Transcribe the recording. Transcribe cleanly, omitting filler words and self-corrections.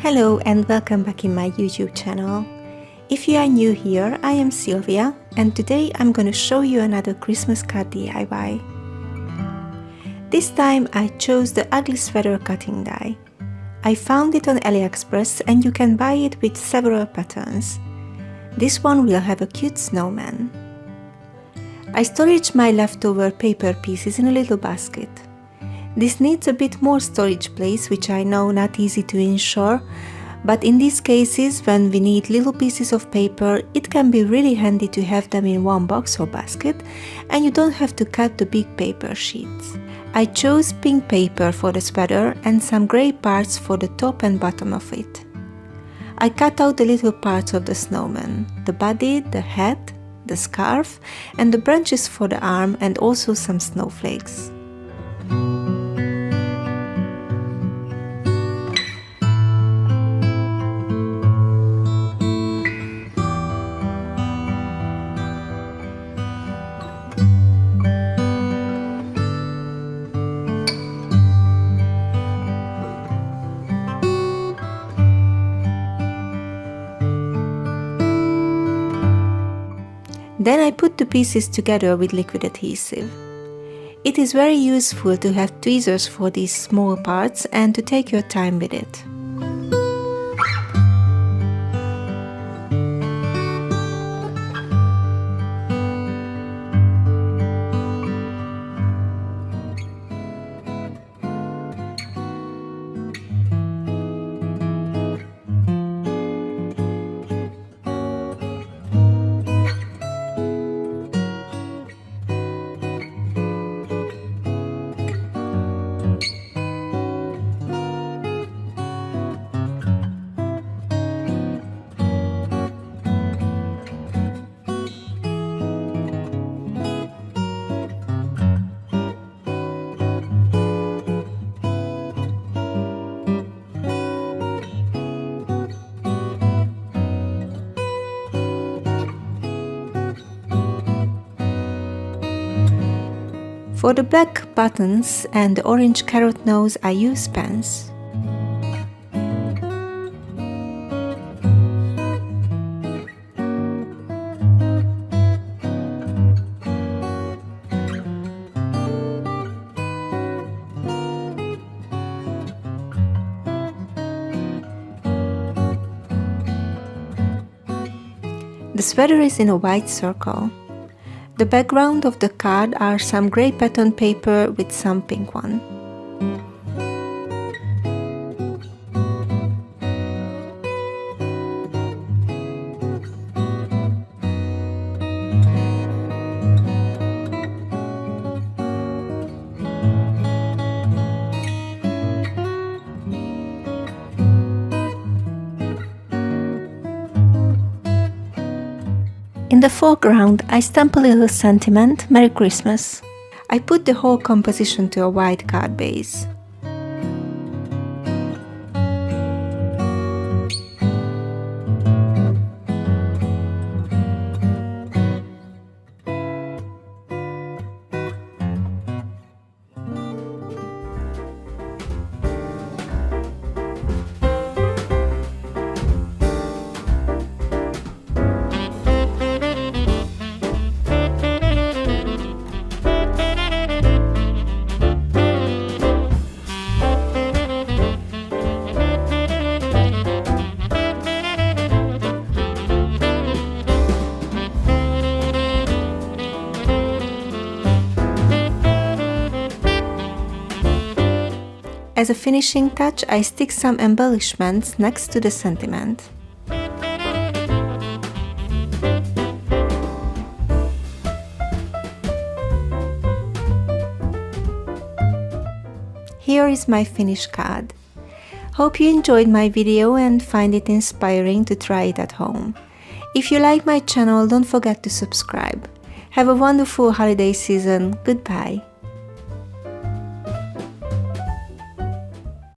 Hello and welcome back in my YouTube channel. If you are new here, I am Sylvia and today I'm going to show you another Christmas card DIY. This time I chose the ugly sweater cutting die. I found it on AliExpress and you can buy it with several patterns. This one will have a cute snowman. I storage my leftover paper pieces in a little basket. This needs a bit more storage place, which I know not easy to ensure, but in these cases when we need little pieces of paper, it can be really handy to have them in one box or basket and you don't have to cut the big paper sheets. I chose pink paper for the sweater and some grey parts for the top and bottom of it. I cut out the little parts of the snowman, the body, the hat, the scarf and the branches for the arm and also some snowflakes. Then I put the pieces together with liquid adhesive. It is very useful to have tweezers for these small parts and to take your time with it. For the black buttons and the orange carrot nose, I use pens. The sweater is in a white circle. The background of the card are some grey pattern paper with some pink one. In the foreground, I stamp a little sentiment, Merry Christmas. I put the whole composition to a white card base. As a finishing touch, I stick some embellishments next to the sentiment. Here is my finished card. Hope you enjoyed my video and find it inspiring to try it at home. If you like my channel, don't forget to subscribe. Have a wonderful holiday season. Goodbye.